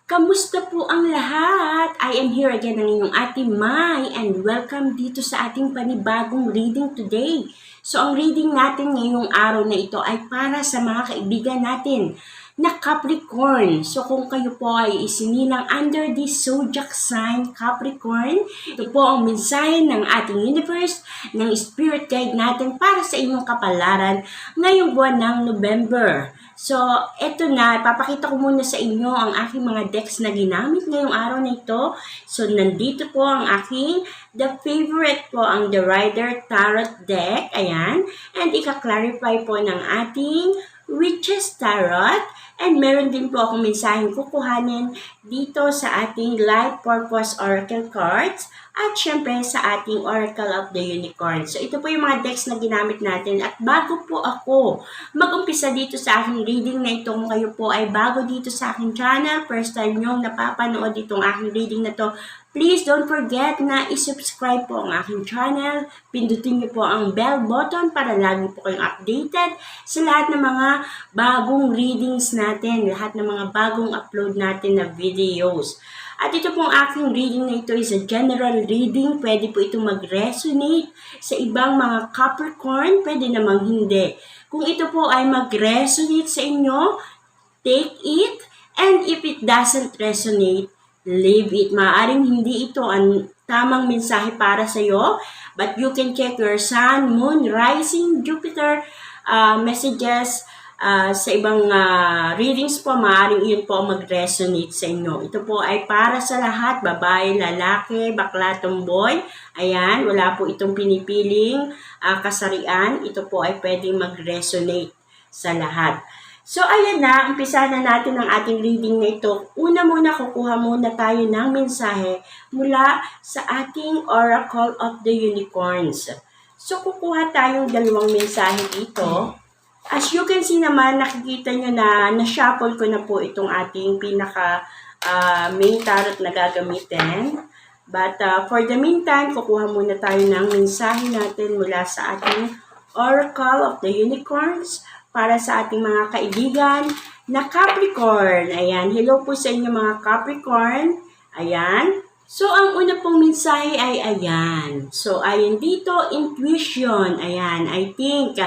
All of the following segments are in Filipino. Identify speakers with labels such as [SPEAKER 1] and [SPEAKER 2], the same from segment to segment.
[SPEAKER 1] Kamusta po ang lahat? I am here again ng inyong Ate Mai and welcome dito sa ating panibagong reading today. So ang reading natin ngayong araw na ito ay para sa mga kaibigan natin na Capricorn. So kung kayo po ay isinilang under this zodiac sign Capricorn, ito po ang mensahe ng ating universe, ng spirit guide natin para sa inyong kapalaran ngayong buwan ng November. So, eto na, ipapakita ko muna sa inyo ang aking mga decks na ginamit ngayong araw na ito. So, nandito po ang aking, the favorite po, ang The Rider Tarot deck. Ayan. And ika-clarify po ng ating Witches Tarot. And meron din po akong mensaheng kukuhanin dito sa ating Life Purpose Oracle Cards at syempre sa ating Oracle of the Unicorn. So ito po yung mga decks na ginamit natin at bago po ako mag-umpisa dito sa aking reading na ito, kung kayo po ay bago dito sa aking channel, first time nyo napapanood itong aking reading na to, please don't forget na i-subscribe po ang aking channel. Pindutin niyo po ang bell button para lagi po kayong updated sa lahat ng mga bagong readings natin, lahat ng mga bagong upload natin na videos. At ito pong aking reading na ito is a general reading. Pwede po itong mag-resonate sa ibang mga Capricorn, pwede namang hindi. Kung ito po ay mag-resonate sa inyo, take it. And if it doesn't resonate, leave it. Maaaring hindi ito ang tamang mensahe para sa iyo, but you can check your sun, moon, rising, Jupiter messages sa ibang readings po. Maaaring iyon po mag-resonate sa inyo. Ito po ay para sa lahat, babae, lalaki, bakla, tomboy. Ayan, wala po itong pinipiling kasarian. Ito po ay pwedeng mag-resonate sa lahat. So, ayan na, umpisa na natin ang ating reading na ito. Una muna, kukuha muna tayo ng mensahe mula sa ating Oracle of the Unicorns. So, kukuha tayong dalawang mensahe dito. As you can see naman, nakikita nyo na na-shuffle ko na po itong ating pinaka main tarot na gagamitin. But for the meantime, kukuha muna tayo ng mensahe natin mula sa ating Oracle of the Unicorns para sa ating mga kaibigan na Capricorn. Ayan, hello po sa inyo mga Capricorn. Ayan. So, ang una pong mensahe ay ayan. So, ayan dito, intuition. Ayan, I think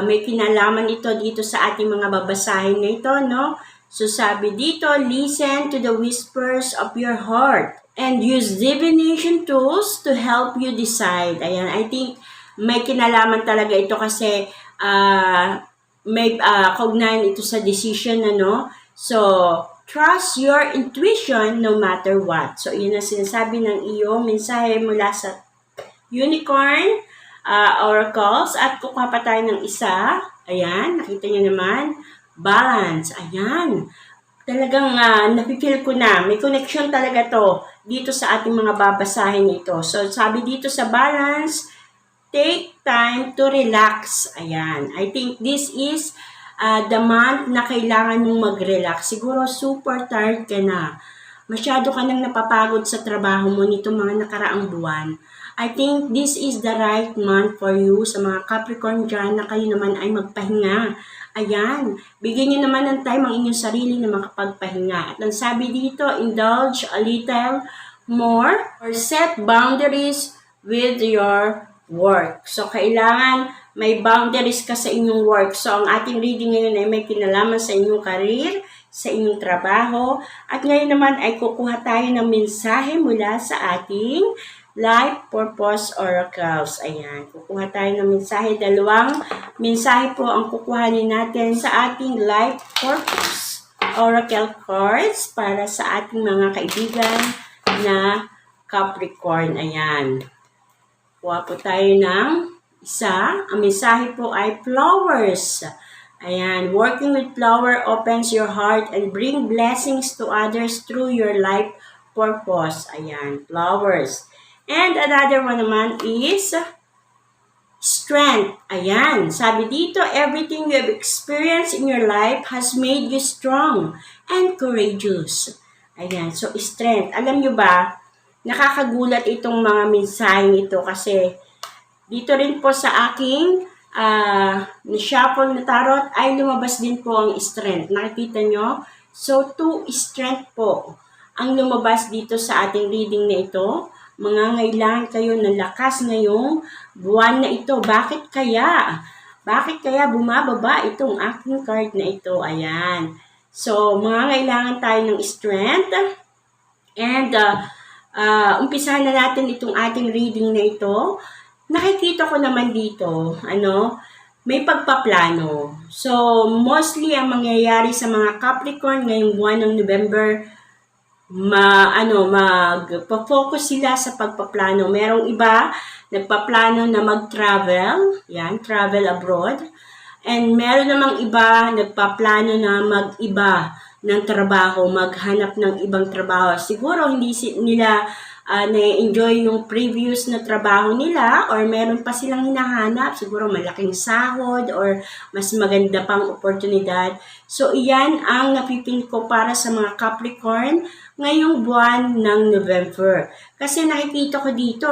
[SPEAKER 1] may kinalaman ito dito sa ating mga babasahin na ito, no? So, sabi dito, listen to the whispers of your heart and use divination tools to help you decide. Ayan, I think may kinalaman talaga ito kasi may kaugnayan ito sa decision, ano? So, trust your intuition no matter what. So, yun ang sinasabi ng iyong mensahe mula sa Unicorn Oracles. At kukuha pa tayo ng isa. Ayan, nakita niyo naman. Balance. Ayan. Talagang napipil ko na. May connection talaga to dito sa ating mga babasahin ito. So, sabi dito sa balance, take time to relax. Ayan. I think this is the month na kailangan mong mag-relax. Siguro super tired ka na. Masyado ka nang napapagod sa trabaho mo nitong mga nakaraang buwan. I think this is the right month for you sa mga Capricorn dyan na kayo naman ay magpahinga. Ayan. Bigyan nyo naman ng time ang inyong sarili na makapagpahinga. At ang sabi dito, indulge a little more or set boundaries with your work. So, kailangan may boundaries ka sa inyong work. So, ang ating reading ngayon ay may kinalaman sa inyong career, sa inyong trabaho. At ngayon naman ay kukuha tayo ng mensahe mula sa ating Life Purpose Oracles. Ayan, kukuha tayo ng mensahe. Dalawang mensahe po ang kukuhanin natin sa ating Life Purpose Oracle Cards para sa ating mga kaibigan na Capricorn. Ayan. Kuha po tayo ng isa. Ang mensahe po ay flowers. Ayan. Working with flower opens your heart and bring blessings to others through your life purpose. Ayan. Flowers. And another one naman is strength. Ayan. Sabi dito, everything you have experienced in your life has made you strong and courageous. Ayan. So, strength. Alam nyo ba, nakakagulat itong mga mensaheng ito kasi dito rin po sa aking na-shuffle na tarot ay lumabas din po ang strength. Nakikita nyo? So, 2 strength po ang lumabas dito sa ating reading na ito. Mangangailangan kayo ng lakas ngayong buwan na ito. Bakit kaya? Bakit kaya bumababa itong aking card na ito? Ayan. So, mangangailangan tayo ng strength. And, umpisahan na natin itong ating reading na ito. Nakikita ko naman dito, may pagpaplano. So, mostly ang mangyayari sa mga Capricorn ngayong buwan ng November, magpo-focus sila sa pagpaplano. Merong iba nagpaplano na mag-travel, yan, travel abroad. And meron namang iba nagpaplano na mag-iba ng trabaho, maghanap ng ibang trabaho. Siguro hindi nila na-enjoy yung previous na trabaho nila or meron pa silang hinahanap, siguro malaking sahod or mas maganda pang oportunidad. So, iyan ang napipil ko para sa mga Capricorn ngayong buwan ng November. Kasi nakikita ko dito,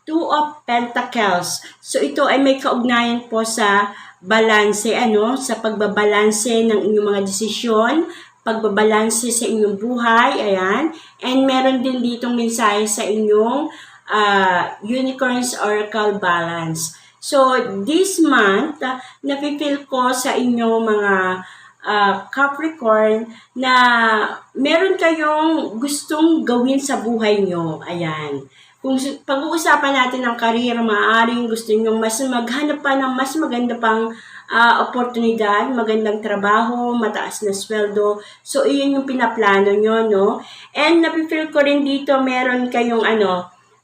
[SPEAKER 1] Two of Pentacles. So, ito ay may kaugnayan po sa balanse, sa pagbabalanse ng inyong mga desisyon, pagbabalanse sa inyong buhay, ayan. And meron din ditong mensahe sa inyong Unicorns Oracle Balance. So, this month, napipil ko sa inyong mga Capricorn na meron kayong gustong gawin sa buhay nyo, ayan. Kung pag-uusapan natin ng career, maaaring gusto nyo mas maghanap pa ng mas maganda pang oportunidad, magandang trabaho, mataas na sweldo. So, iyon yung pinaplano nyo, no? And napifeel ko rin dito, meron kayong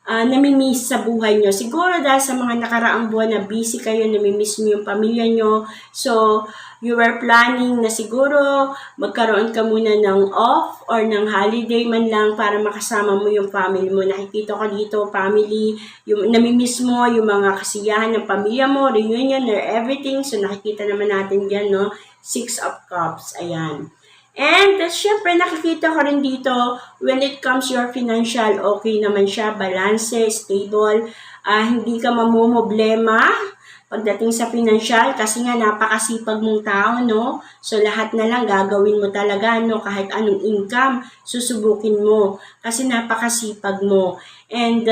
[SPEAKER 1] namimiss sa buhay nyo. Siguro dahil sa mga nakaraang buwan na busy kayo, namimiss nyo yung pamilya nyo. So, you were planning na siguro magkaroon ka muna ng off or ng holiday man lang para makasama mo yung family mo. Nakikita ko dito, family, yung namimiss mo, yung mga kasiyahan ng pamilya mo, reunion or everything. So, nakikita naman natin dyan, no? 6 of Cups, ayan. And, syempre, nakikita ko rin dito, when it comes your financial, okay naman siya, balance, stable, hindi ka mamumblema pagdating sa financial, kasi nga napakasipag mong tao, no? So, lahat na lang gagawin mo talaga, no? Kahit anong income, susubukin mo. Kasi napakasipag mo. And,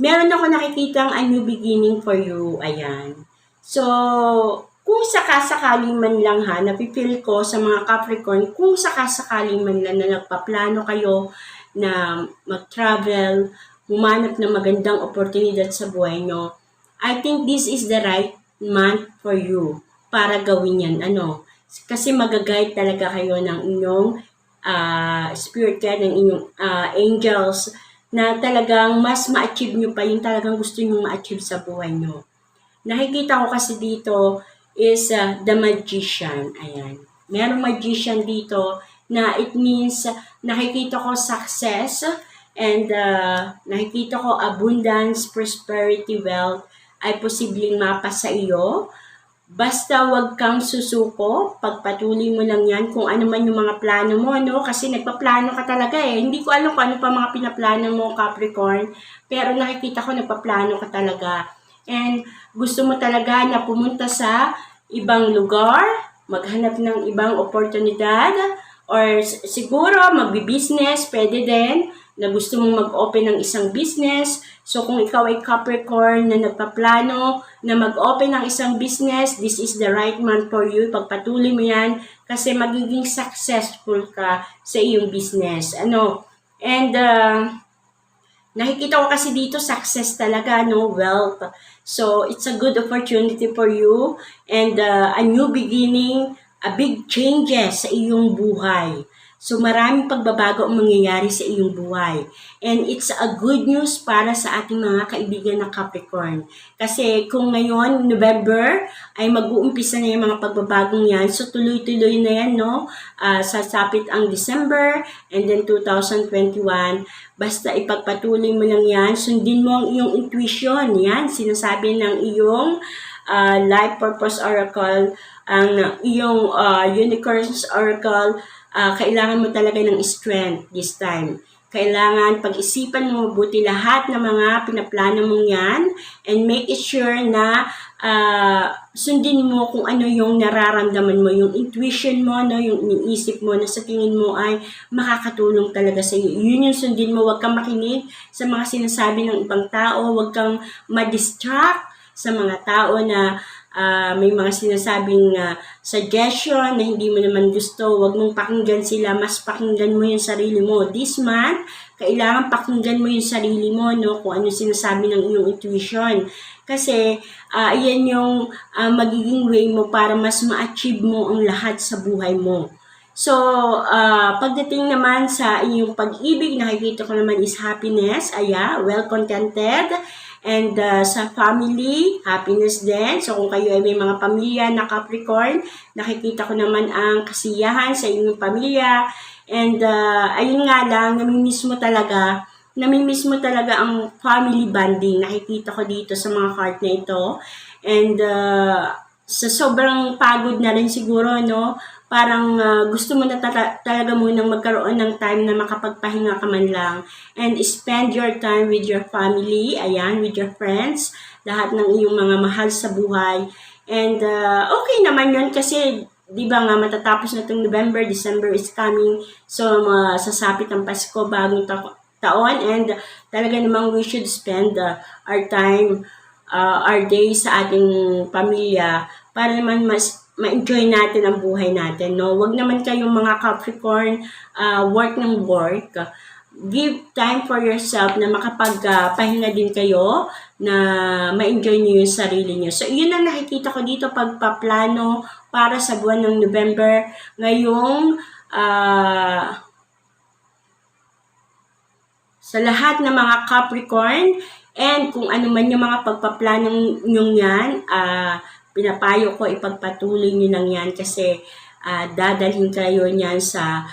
[SPEAKER 1] meron ako nakikitang a new beginning for you. Ayan. So, kung sakasakali man lang napipil ko sa mga Capricorn, kung sakasakali man lang na nagpaplano kayo na mag-travel, humanap ng magandang oportunidad sa buhay nyo, I think this is the right month for you para gawin yan. Kasi mag-guide talaga kayo ng inyong spirit guide, ng inyong angels, na talagang mas ma-achieve nyo pa yung talagang gusto nyo ma-achieve sa buhay nyo. Nakikita ko kasi dito is the magician. Ayan. Merong magician dito na it means nakikita ko success and nakikita ko abundance, prosperity, wealth ay posibleng mapa sa iyo. Basta wag kang susuko, pagpatuloy mo lang yan kung ano man yung mga plano mo, no? Kasi nagpaplano ka talaga eh. Hindi ko alam kung ano pa mga pinaplano mo, Capricorn, pero nakikita ko nagpaplano ka talaga. And gusto mo talaga na pumunta sa ibang lugar, maghanap ng ibang oportunidad, or siguro magbi-business, pwede din, na gusto mong mag-open ng isang business. So, kung ikaw ay Capricorn na nagpaplano na mag-open ng isang business, this is the right month for you. Pagpatuloy mo yan kasi magiging successful ka sa iyong business. And, nakikita ko kasi dito success talaga, no? Wealth. So, it's a good opportunity for you and a new beginning, a big changes sa iyong buhay. So, maraming pagbabago ang mangyayari sa iyong buhay. And it's a good news para sa ating mga kaibigan na Capricorn. Kasi kung ngayon, November, ay mag-uumpisa na yung mga pagbabagong yan. So, tuloy-tuloy na yan, no? Sasapit ang December and then 2021. Basta ipagpatuloy mo lang yan. Sundin mo ang iyong intuition. Yan, sinasabi ng iyong Life Purpose Oracle, ang iyong Unicorns Oracle. Kailangan mo talaga ng strength this time. kailangan pag-isipan mo mabuti lahat ng mga pinaplano mong yan and make it sure na sundin mo kung ano yung nararamdaman mo, yung intuition mo, no, yung iniisip mo na sa tingin mo ay makakatulong talaga sa iyo. Yun yung sundin mo, huwag kang makinig sa mga sinasabi ng ibang tao, huwag kang ma-distract sa mga tao na may mga sinasabing suggestion na hindi mo naman gusto, wag mong pakinggan sila, mas pakinggan mo yung sarili mo. This month, kailangan pakinggan mo yung sarili mo, no, kung ano sinasabi ng iyong intuition. Kasi, ayan yung magiging way mo para mas ma-achieve mo ang lahat sa buhay mo. So, pagdating naman sa iyong pag-ibig, nakikita ko naman is happiness, well contented. And sa family, happiness din. So kung kayo ay may mga pamilya na Capricorn, nakikita ko naman ang kasiyahan sa inyong pamilya. And ayun nga lang, namimiss mo talaga ang family bonding. Nakikita ko dito sa mga card na ito. And sa sobrang pagod na rin siguro, no? Parang gusto mo na talaga munang magkaroon ng time na makapagpahinga ka man lang and spend your time with your family, with your friends, lahat ng iyong mga mahal sa buhay. And okay naman yun kasi, di ba nga, matatapos na itong November, December is coming, so sasapit ang Pasko, bagong taon, and talaga namang we should spend our time, our days sa ating pamilya para naman mas ma-enjoy natin ang buhay natin, no? Wag naman kayong mga Capricorn, work ng work. Give time for yourself na makapagpahinga din kayo, na ma-enjoy niyo yung sarili niyo. So, yun ang nakikita ko dito pagpaplano para sa buwan ng November. Ngayong sa lahat ng mga Capricorn, and kung ano man yung mga pagpaplanong nyong yan, pinapayo ko ipagpatuloy nyo lang yan kasi dadalhin kayo niyan sa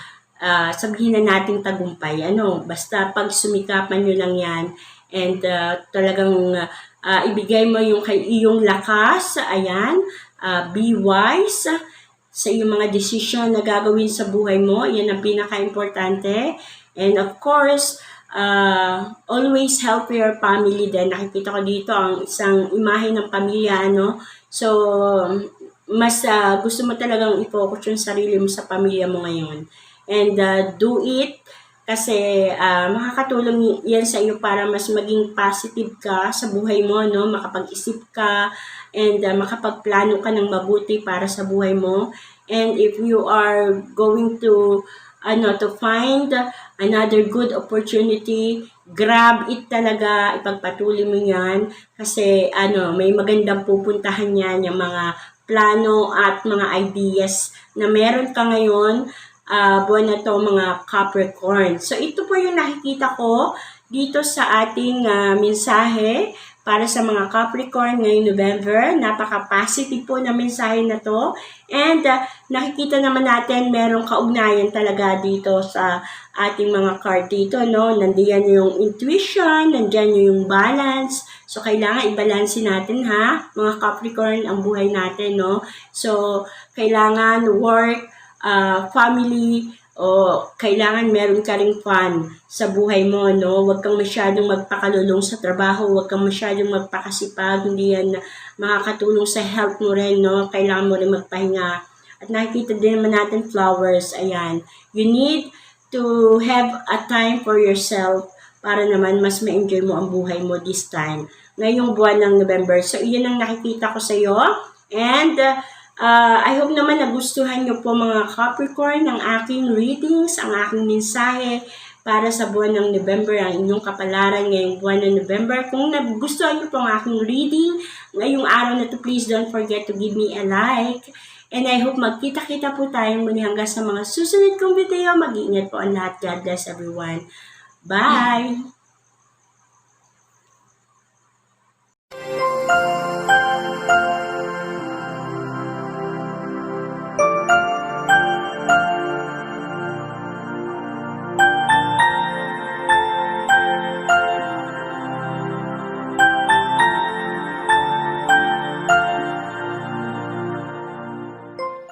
[SPEAKER 1] sabihin na nating tagumpay. Basta pag sumikapan nyo lang yan and talagang ibigay mo yung iyong lakas, be wise sa iyong mga desisyon na gagawin sa buhay mo. Yan ang pinaka-importante. And of course, always help your family din. Nakikita ko dito ang isang imahe ng pamilya, So, mas gusto mo talagang i-focus yung sarili mo sa pamilya mo ngayon. And do it kasi makakatulong yan sa iyo para mas maging positive ka sa buhay mo, no? Makapag-isip ka and makapagplano ka ng mabuti para sa buhay mo. And if you are going to find another good opportunity, grab it talaga, ipagpatuloy mo yan kasi may magandang pupuntahan yan, yung mga plano at mga ideas na meron ka ngayon buwan na to, mga Capricorn. So ito po yung nakikita ko dito sa ating mensahe para sa mga Capricorn ngayong November. Napaka-positive po na mensahe na to. And nakikita naman natin merong kaugnayan talaga dito sa ating mga card dito, no? Nandiyan yung intuition, nandiyan yung balance. So, kailangan i-balance natin, mga Capricorn, ang buhay natin, no? So, kailangan work, family, kailangan meron ka ring fun sa buhay mo, no? Huwag kang masyadong magpakalulong sa trabaho, huwag kang masyadong magpakasipag, hindi yan makakatulong sa health mo rin, no? Kailangan mo rin magpahinga. At nakikita din naman natin flowers, You need to have a time for yourself para naman mas ma-enjoy mo ang buhay mo this time, ngayong buwan ng November. So, iyan ang nakikita ko sa iyo. And I hope naman nagustuhan nyo po mga Capricorn ang aking readings, ang aking mensahe para sa buwan ng November, ang inyong kapalaran ngayong buwan ng November. Kung nagustuhan nyo po ang aking reading ngayong araw na to, please don't forget to give me a like. And I hope magkita-kita po tayo muli hanggang sa mga susunod kong video. Mag-iingat po ang lahat. God bless everyone. Bye!